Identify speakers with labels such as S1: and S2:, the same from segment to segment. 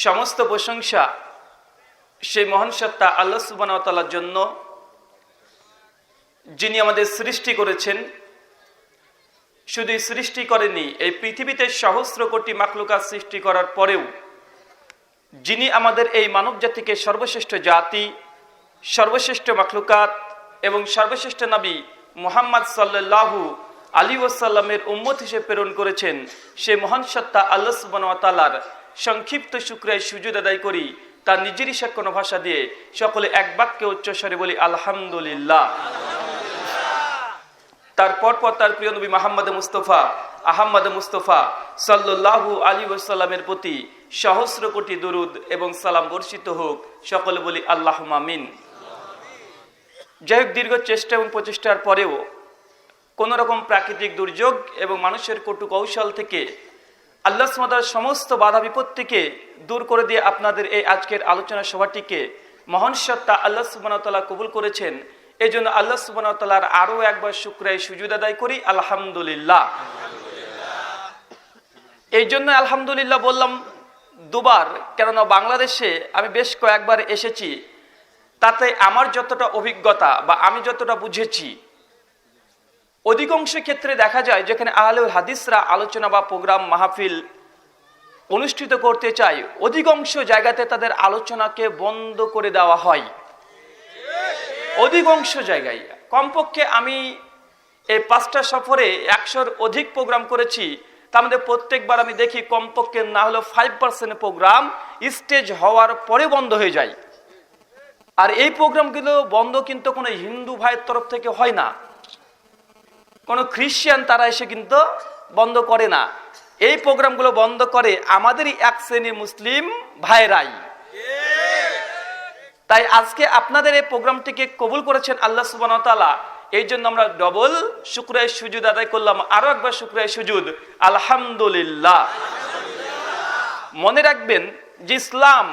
S1: সমস্ত প্রশংসা সেই মহান সত্তা আল্লাহ সুবহানাহু ওয়া তাআলার জন্য, যিনি আমাদের সৃষ্টি করেছেন। শুধু সৃষ্টি করেনি, এই পৃথিবীতে সহস্র কোটি মাখলুকাত সৃষ্টি করার পরেও যিনি আমাদের এই মানব জাতিকে সর্বশ্রেষ্ঠ জাতি, সর্বশ্রেষ্ঠ মাখলুকাত এবং সর্বশ্রেষ্ঠ নবী মুহাম্মদ সাল্লাল্লাহু আলাইহি ওয়াসাল্লামের উম্মত হিসেবে প্রেরণ করেছেন, সেই মহান সত্তা আল্লাহ সুবহানাহু ওয়া তাআলার সংক্ষিপ্ত শুকরিয়া সুজুদ আদায় করি। তার নিজেরই সাক্ষ্য ভাষা দিয়ে সকলে এক বাক্যে উচ্চস্বরে বলি আলহামদুলিল্লাহ। তারপর তার প্রিয় নবী মুহাম্মদ মুস্তাফা আহমদ মুস্তাফা সাল্লাল্লাহু আলাইহি ওয়াসাল্লামের প্রতি সহস্র কোটি দরুদ এবং সালাম বর্ষিত হোক। সকলে বলি আল্লাহুম্মা আমিন। যাই হোক, দীর্ঘ চেষ্টা এবং প্রচেষ্টার পরেও কোন রকম প্রাকৃতিক দুর্যোগ এবং মানুষের কটু কৌশল থেকে আল্লাহ সুবহানাহু ওয়া তাআলা সমস্ত বাধা বিপত্তিকে দূর করে দিয়ে আপনাদের এই আজকের আলোচনা সভাটিকে মহান সত্তা আল্লাহ সুবহানাহু ওয়া তাআলা কবুল করেছেন। এই জন্য আল্লাহ সুবহানাহু ওয়া তাআলার আরো একবার শুকরিয়া সুজুদ আদায় করি আলহামদুলিল্লাহ। এই জন্য আলহামদুলিল্লাহ বললাম দুবার, কেননা বাংলাদেশে আমি বেশ কয়েকবার এসেছি। তাতে আমার যতটা অভিজ্ঞতা বা আমি যতটা বুঝেছি, অধিকাংশ ক্ষেত্রে দেখা যায় যেখানে আহলুল হাদিসরা আলোচনা বা প্রোগ্রাম মাহফিল অনুষ্ঠিত করতে চায়, অধিকাংশ জায়গাতে তাদের আলোচনাকে বন্ধ করে দেওয়া হয়। অধিকাংশ জায়গায় কমপক্ষে আমি এই 5টা সফরে 100-র অধিক প্রোগ্রাম করেছি। তার মধ্যে প্রত্যেকবার আমি দেখি কমপক্ষে না হলো 5% প্রোগ্রাম স্টেজ হওয়ার পরে বন্ধ হয়ে যায়। আর এই প্রোগ্রামগুলো বন্ধ কিন্তু কোনো হিন্দু ভাইয়ের তরফ থেকে হয় না, কোনো খ্রিস্টান তারা এসে কিন্তু বন্ধ করে না। এই প্রোগ্রামগুলো বন্ধ করে আমাদেরই এক শ্রেণীর মুসলিম ভাইরাই। তাই আজকে আপনাদের এই প্রোগ্রামটিকে কবুল করেছেন আল্লাহ সুবহানাহু ওয়া তাআলা। এই জন্য আমরা ডবল শুকরিয়া সুজুদ আদায় করলাম। আরো একবার শুকরিয়া সুজুদ আলহামদুলিল্লাহ। মনে রাখবেন যে ইসলাম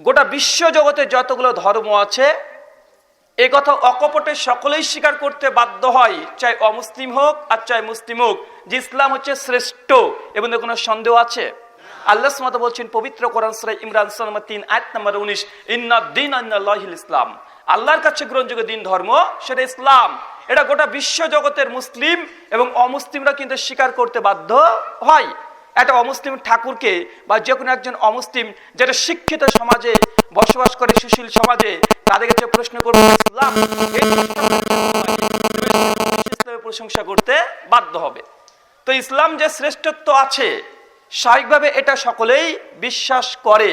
S1: গোটা বিশ্ব জগতে যতগুলো ধর্ম আছে, এ কথা অকপটে সকলেই স্বীকার করতে বাধ্য হয়, চাই অমুসলিম হোক আর চাই মুসলিম হোক, যে ইসলাম হচ্ছে শ্রেষ্ঠ। এবং কোনো সন্দেহ আছে? আল্লাহ সুবহানাহু ওয়া তাআলা বলছেন পবিত্র কোরআন সূরা ইমরান সূরা নম্বর 3 আয়াত নম্বর 19, ইন্নাদ-দীনা ইনদাল্লাহিল ইসলাম। আল্লাহর কাছে গ্রহণযোগ্য দিন ধর্ম সেটা ইসলাম। এটা গোটা বিশ্ব জগতের মুসলিম এবং অমুসলিমরা কিন্তু স্বীকার করতে বাধ্য হয়। একটা অমুসলিম ঠাকুরকে বা যে কোনো একজন অমুসলিম যেটা শিক্ষিত সমাজে বসবাস করে, সুশীল সমাজে, তাদের কাছে প্রশ্ন করবে ইসলাম, ইসলামের প্রশংসা করতে বাধ্য হবে। তো ইসলাম যে শ্রেষ্ঠত্ব আছে স্বাভাবিকভাবে এটা সকলেই বিশ্বাস করে,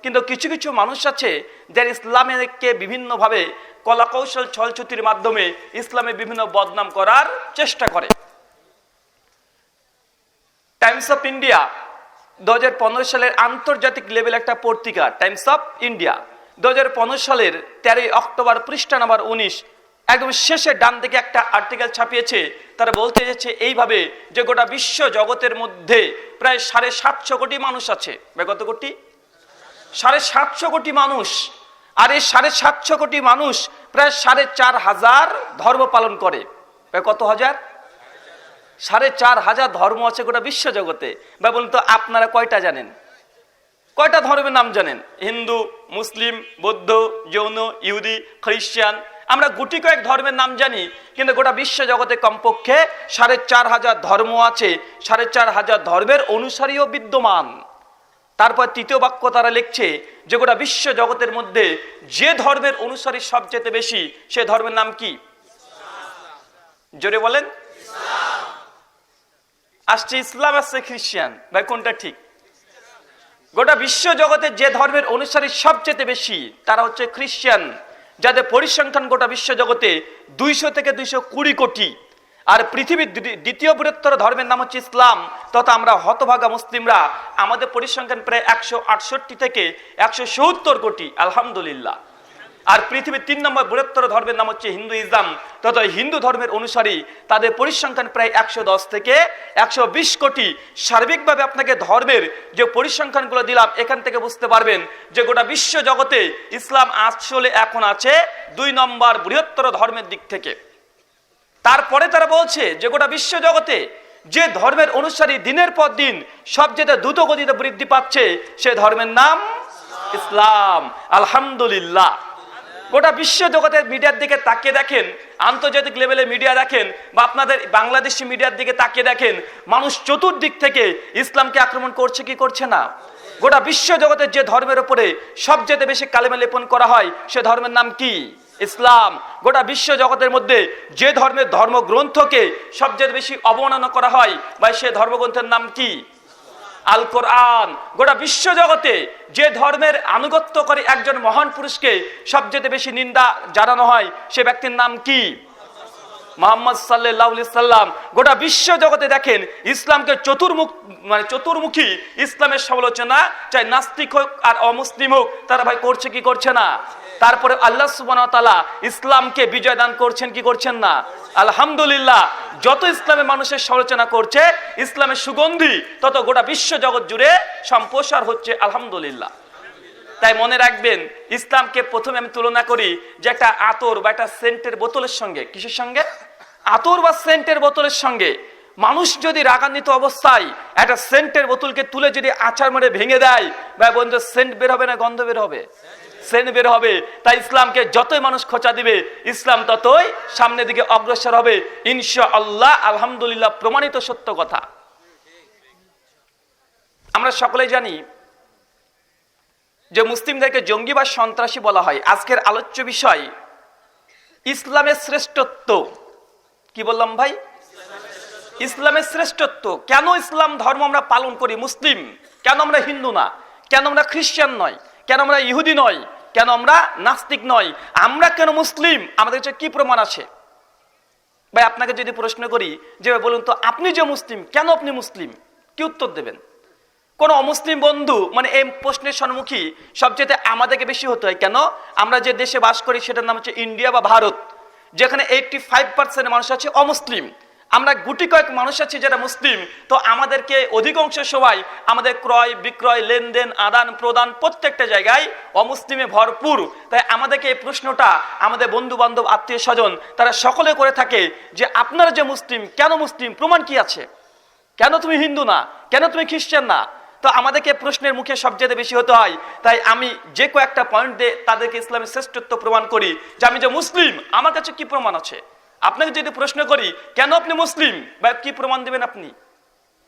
S1: কিন্তু কিছু কিছু মানুষ আছে যারা ইসলামকে বিভিন্নভাবে কলাকৌশল ছলছুতির মাধ্যমে ইসলামে বিভিন্ন বদনাম করার চেষ্টা করে। টাইমস অফ ইন্ডিয়া 2015 সালের আন্তর্জাতিক লেভেল একটা পত্রিকা, টাইমস অফ ইন্ডিয়া 2015 সালের 13 অক্টোবর পৃষ্ঠা নাম্বার 19 একদম শেষে ডান দিকে একটা আর্টিকেল ছাপিয়েছে। তারা বলতে চাইছে এইভাবে যে গোটা বিশ্ব জগতের মধ্যে প্রায় 750 কোটি মানুষ আছে। কত কোটি? 750 কোটি মানুষ। আর এই 750 কোটি মানুষ প্রায় 4,500 ধর্ম পালন করে। কত হাজার? 4,500 ধর্ম আছে গোটা বিশ্ব জগতে। বা বলুন তো আপনারা কয়টা জানেন? কয়টা ধর্মের নাম জানেন? হিন্দু, মুসলিম, বৌদ্ধ, জৈন, ইহুদি, খ্রিস্টান, আমরা গুটি কয়েক ধর্মের নাম জানি, কিন্তু গোটা বিশ্ব জগতে কমপক্ষে 4,500 ধর্ম আছে। 4,500 ধর্মের অনুসারীও বিদ্যমান। তারপর তৃতীয় বাক্য তারা লিখছে যে গোটা বিশ্ব জগতের মধ্যে যে ধর্মের অনুসারী সবচেয়ে বেশি সে ধর্মের নাম কি? জোরে বলেন। আসছে ইসলাম, আসছে খ্রিস্টান। ভাই কোনটা ঠিক? গোটা বিশ্ব জগতে যে ধর্মের অনুসারী সবচেয়ে বেশি তারা হচ্ছে খ্রিস্টান, যাদের পরিসংখ্যান গোটা বিশ্ব জগতে 200 থেকে 220 কোটি। আর পৃথিবীর দ্বিতীয় বৃহত্তর ধর্মের নাম হচ্ছে ইসলাম, তথা আমরা হতভাগা মুসলিমরা আমাদের পরিসংখ্যান প্রায় 168 থেকে 170 কোটি আলহামদুলিল্লাহ। আর পৃথিবীর 3 নম্বর বৃহত্তর ধর্মের নাম হচ্ছে হিন্দুইজম, তথা হিন্দু ধর্মের অনুসারী তাদের পরিসংখ্যান প্রায় 110 থেকে 120 কোটি। সার্বিকভাবে আপনাকে ধর্মের যে পরিসংখ্যানগুলো দিলাম এখান থেকে বুঝতে পারবেন যে গোটা বিশ্ব জগতে ইসলাম আসলে এখন আছে 2 নম্বর বৃহত্তর ধর্মের দিক থেকে। তারপরে তারা বলছে যে গোটা বিশ্ব জগতে যে ধর্মের অনুসারী দিনের পর দিন সবচেয়ে দ্রুত গতিতে বৃদ্ধি পাচ্ছে সে ধর্মের নাম ইসলাম। আলহামদুলিল্লাহ। গোটা বিশ্ব জগতের মিডিয়ার দিকে তাকিয়ে দেখেন, আন্তর্জাতিক লেভেলে মিডিয়া দেখেন বা আপনাদের বাংলাদেশি মিডিয়ার দিকে তাকিয়ে দেখেন, মানুষ চতুর্দিক থেকে ইসলামকে আক্রমণ করছে কি করছে না? গোটা বিশ্ব জগতের যে ধর্মের উপরে সবচেয়ে বেশি কালেমা লেপন করা হয় সে ধর্মের নাম কি? ইসলাম। গোটা বিশ্ব জগতের মধ্যে যে ধর্মের ধর্মগ্রন্থকে সবচেয়ে বেশি অবমাননা করা হয় বা সে ধর্মগ্রন্থের নাম কি? আল কোরআন। গোটা বিশ্ব জগতে যে ধর্মের আনুগত্য করে একজন মহান পুরুষকে সবচেয়ে বেশি নিন্দা জানানো হয় সে ব্যক্তির নাম কি? মুহাম্মদ সাল্লাল্লাহু আলাইহি সাল্লাম। গোটা বিশ্ব জগতে দেখেন ইসলামকে চতুর্মুখী ইসলামের সমালোচনা চাই নাস্তিক হোক আর অমুসলিম হোক তারা ভাই করছে কি করছে না? তারপরে আল্লাহ সুবহানাহু ওয়া তাআলা ইসলামকে বিজয় দান করছেন কি করছেন না? আলহামদুলিল্লাহ। যত ইসলামের মানুষের সমালোচনা করছে ইসলামের সুগন্ধি তত গোটা বিশ্ব জগৎ জুড়ে সম্প্রসার হচ্ছে। আলহামদুলিল্লাহ। তাই মনে রাখবেন, ইসলামকে প্রথমে আমি তুলনা করি যে একটা আতর বা একটা সেন্টের বোতলের সঙ্গে। কিসের সঙ্গে? আতর বা সেন্টের বোতলের সঙ্গে। মানুষ যদি রাগান্বিত অবস্থায় একটা সেন্টের বোতলকে তুলে যদি আছাড় মেরে ভেঙে দেয়, ভাই বন্ধু, সেন্ট বের হবে না গন্ধ বের হবে? সেন্ট বের হবে। তাই ইসলামকে যতই মানুষ খোঁচা দিবে ইসলাম ততই সামনের দিকে অগ্রসর হবে ইনশাআল্লাহ। আলহামদুলিল্লাহ, প্রমাণিত সত্য কথা। আমরা সকলেই জানি যে মুসলিমদেরকে জঙ্গি বা সন্ত্রাসী বলা হয়। আজকের আলোচ্য বিষয় ইসলামের শ্রেষ্ঠত্ব। কি বললাম ভাই? ইসলামের শ্রেষ্ঠত্ব। কেন ইসলাম ধর্ম আমরা পালন করি মুসলিম? কেন আমরা হিন্দু না? কেন আমরা খ্রিস্টান নয়? কেন আমরা ইহুদি নয়? কেন আমরা নাস্তিক নয়? আমরা কেন মুসলিম? আমাদের কাছে কি প্রমাণ আছে? ভাই আপনাকে যদি প্রশ্ন করি যে বলুন তো আপনি যে মুসলিম, কেন আপনি মুসলিম, কি উত্তর দেবেন? কোন অমুসলিম বন্ধু মানে এই প্রশ্নের সম্মুখী সবচেয়ে আমাদেরকে বেশি হতে হয়। কেন? আমরা যে দেশে বাস করি সেটার নাম হচ্ছে ইন্ডিয়া বা ভারত, যেখানে 85% মানুষ আছে অমুসলিম। আমরা গুটি কয়েক মানুষ আছি যারা মুসলিম। তো আমাদেরকে অধিকাংশ সময় আমাদের ক্রয় বিক্রয় লেনদেন আদান প্রদান প্রত্যেকটা জায়গায় অমুসলিমে ভরপুর। তাই আমাদেরকে এই প্রশ্নটা আমাদের বন্ধু বান্ধব আত্মীয় স্বজন তারা সকলে করে থাকে যে আপনারা যে মুসলিম, কেন মুসলিম, প্রমাণ কি আছে? কেন তুমি হিন্দু না? কেন তুমি খ্রিস্টান না? তো আমাদেরকে প্রশ্নের মুখে সবচেয়ে বেশি হতে হয়। তাই আমি যে কয়েকটা পয়েন্ট দিয়ে তাদেরকে ইসলামের শ্রেষ্ঠত্ব প্রমাণ করি যে আমি যে মুসলিম, আমার কাছে কি প্রমাণ আছে। আপনাকে যদি প্রশ্ন করি কেন আপনি মুসলিম, বা কি প্রমাণ দেবেন আপনি?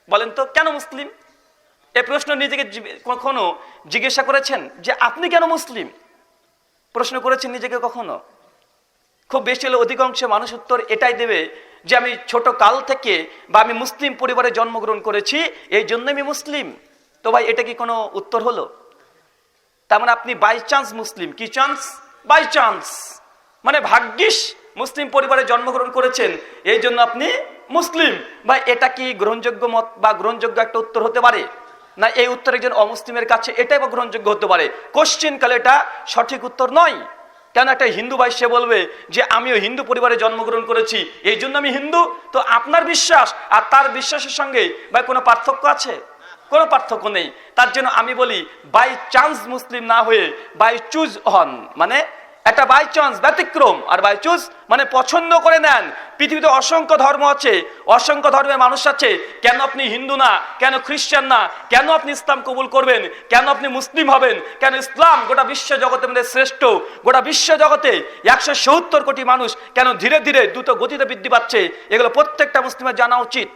S1: বলেন তো কেন মুসলিম? এই প্রশ্ন নিজেকে কখনো জিজ্ঞাসা করেছেন যে আপনি কেন মুসলিম? প্রশ্ন করেছেন নিজেকে কখনো? খুব বেশি হলে অধিকাংশ মানুষ উত্তর এটাই দেবে যে আমি ছোট কাল থেকে বা আমি মুসলিম পরিবারে জন্মগ্রহণ করেছি, এই জন্য আমি মুসলিম। তো ভাই এটা কি কোনো উত্তর হলো? তার মানে আপনি বাই চান্স মুসলিম। কি চান্স? বাই চান্স, মানে ভাগ্যিস মুসলিম পরিবারে জন্মগ্রহণ করেছেন এই জন্য আপনি মুসলিম। বা এটা কি গ্রহণযোগ্য মত বা গ্রহণযোগ্য একটা উত্তর হতে পারে? না, এই উত্তর একজন অমুসলিমের কাছে এটাই বা গ্রহণযোগ্য হতে পারে? কোশ্চিন কালে এটা সঠিক উত্তর নয়। কেন? একটা হিন্দু ভাই সে বলবে যে আমিও হিন্দু পরিবারে জন্মগ্রহণ করেছি এই জন্য আমি হিন্দু। তো আপনার বিশ্বাস আর তার বিশ্বাসের সঙ্গে ভাই কোনো পার্থক্য আছে? কোনো পার্থক্য নেই। তার জন্য আমি বলি বাই চান্স মুসলিম না হয়ে বাই চুজ হন। মানে একটা বাই চান্স ব্যতিক্রম, আর বাই চুজ মানে পছন্দ করে নেন। পৃথিবীতে অসংখ্য ধর্ম আছে, অসংখ্য ধর্মের মানুষ আছে। কেন আপনি হিন্দু না? কেন খ্রিস্টান না? কেন আপনি ইসলাম কবুল করবেন? কেন আপনি মুসলিম হবেন? কেন ইসলাম গোটা বিশ্ব জগতের মধ্যে শ্রেষ্ঠ? গোটা বিশ্ব জগতে 170 কোটি মানুষ কেন ধীরে ধীরে দ্রুত গতিতে বৃদ্ধি পাচ্ছে? এগুলো প্রত্যেকটা মুসলিমের জানা উচিত।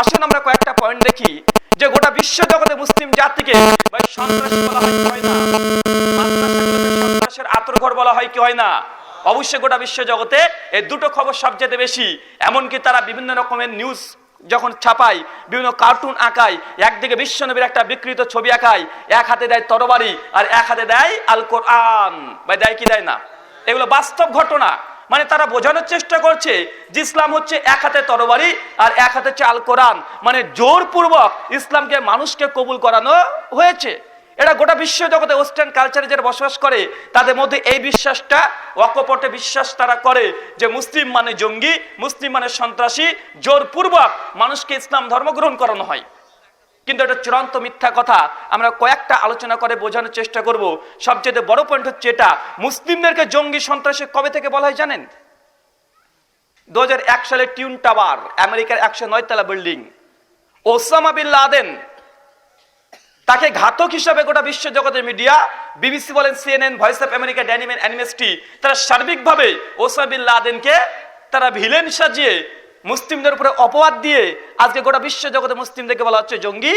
S1: আসুন আমরা কয়েকটা পয়েন্ট দেখি যে গোটা বিশ্ব জগতে মুসলিম জাতিকে ভাই সন্ত্রাসী বলা হয় কি হয় না? সন্ত্রাসের আতরঘর বলা হয় কি হয় না? অবশ্যই গোটা বিশ্ব জগতে এই দুটো খবর সবচেয়ে বেশি। এমনকি তারা বিভিন্ন রকমের নিউজ যখন ছাপায়, বিভিন্ন কার্টুন আঁকায়, একদিকে বিশ্বনবীর একটা বিকৃত ছবি আঁকায়, এক হাতে দেয় তরবারি আর এক হাতে দেয় আল কোরআন। ভাই দেয় কি দেয় না? এগুলো বাস্তব ঘটনা। মানে তারা বোঝানোর চেষ্টা করছে যে ইসলাম হচ্ছে এক হাতে তরবারি আর এক হাতে হচ্ছে আল কোরআন। মানে জোরপূর্বক ইসলামকে মানুষকে কবুল করানো হয়েছে। এটা গোটা বিশ্ব জগতে ওয়েস্টার্ন কালচারে যারা বসবাস করে তাদের মধ্যে এই বিশ্বাসটা অকপটে বিশ্বাস তারা করে যে মুসলিম মানে জঙ্গি, মুসলিম মানে সন্ত্রাসী, জোরপূর্বক মানুষকে ইসলাম ধর্ম গ্রহণ করানো হয়। কিন্তু এটা চূড়ান্ত মিথ্যা কথা। আমরা কয়েকটা আলোচনা করে বোঝানোর চেষ্টা করব। সবচেয়ে বড় পয়েন্ট হচ্ছে এটা, মুসলিমদেরকে জঙ্গি সন্ত্রাসী কবে থেকে বলা হয় জানেন? 2001 সালে টিউন টাওয়ার, আমেরিকার 109 তলা বিল্ডিং, ওসামা বিন লাদেন তাকে ঘাতক হিসাবে গোটা বিশ্ব জগতের মিডিয়া, বিবিসি বলেন, সিএনএন, ভয়েস অফ আমেরিকা, ড্যানিম্যান, এনএমএসটি, তারা সার্বিকভাবে ওসামা বিন লাদেনকে তারা ভিলেন সাজিয়ে মুসলিমদের উপরে অপবাদ দিয়ে আজকে গোটা বিশ্ব জগতে মুসলিমদেরকে বলা হচ্ছে জঙ্গি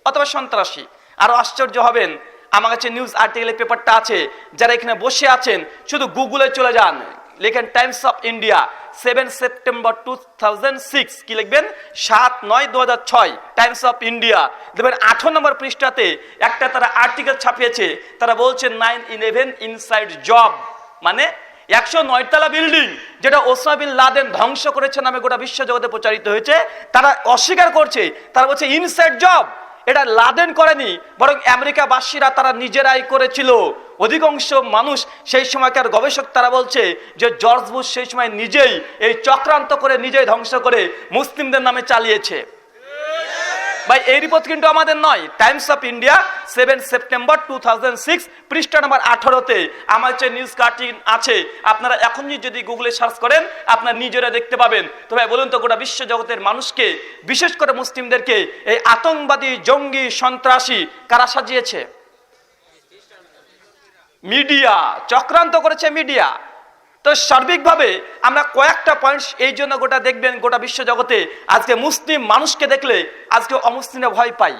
S1: অথবা সন্ত্রাসী। আরো আশ্চর্য হবেন, আমার কাছে নিউজ আর্টিকেলের পেপারটা আছে, যারা এখানে বসে আছেন শুধু গুগলে চলে যান, লেখেন টাইমস অফ ইন্ডিয়া 7 সেপ্টেম্বর 2006, কি লিখবেন, 7/9/2006, টাইমস অফ ইন্ডিয়া, দেখবেন 8 নম্বর পৃষ্ঠাতে একটা তারা আর্টিকেল ছাপিয়েছে। তারা বলছে 9/11 ইনসাইড জব, মানে 109 তলা বিল্ডিং যেটা ওসামা বিন লাদেন ধ্বংস করেছে নামে গোটা বিশ্ব জগতে প্রচারিত হয়েছে, তারা অস্বীকার করছে। তারা বলছে ইনসাইড জব, এটা লাদেন করেনি, বরং আমেরিকাবাসীরা তারা নিজেরাই করেছিল। অধিকাংশ মানুষ সেই সময়কার গবেষক তারা বলছে যে জর্জ বুশ সেই সময় নিজেই এই চক্রান্ত করে নিজেই ধ্বংস করে মুসলিমদের নামে চালিয়েছে। ভাই এই রিপোর্ট কিন্তু আমাদের নয়, টাইমস অফ ইন্ডিয়া 7 সেপ্টেম্বর 2006 পৃষ্ঠা নম্বর 18-তে আমার যে নিউজ কাটিং আছে, আপনারা এখন যদি গুগলে সার্চ করেন আপনারা নিজেরা দেখতে পাবেন। তো ভাই বলুন তো, গোটা বিশ্ব জগতের মানুষকে, বিশেষ করে মুসলিমদেরকে এই আতঙ্কবাদী, জঙ্গি, সন্ত্রাসী কারা সাজিয়েছে? মিডিয়া চক্রান্ত করেছে, মিডিয়া। তো সার্বিকভাবে আমরা কয়েকটা পয়েন্টস এই জন্য গোটা দেখবেন, গোটা বিশ্ব জগতে আজকে মুসলিম মানুষকে দেখলে আজকে অমুসলিমরা ভয় পাই।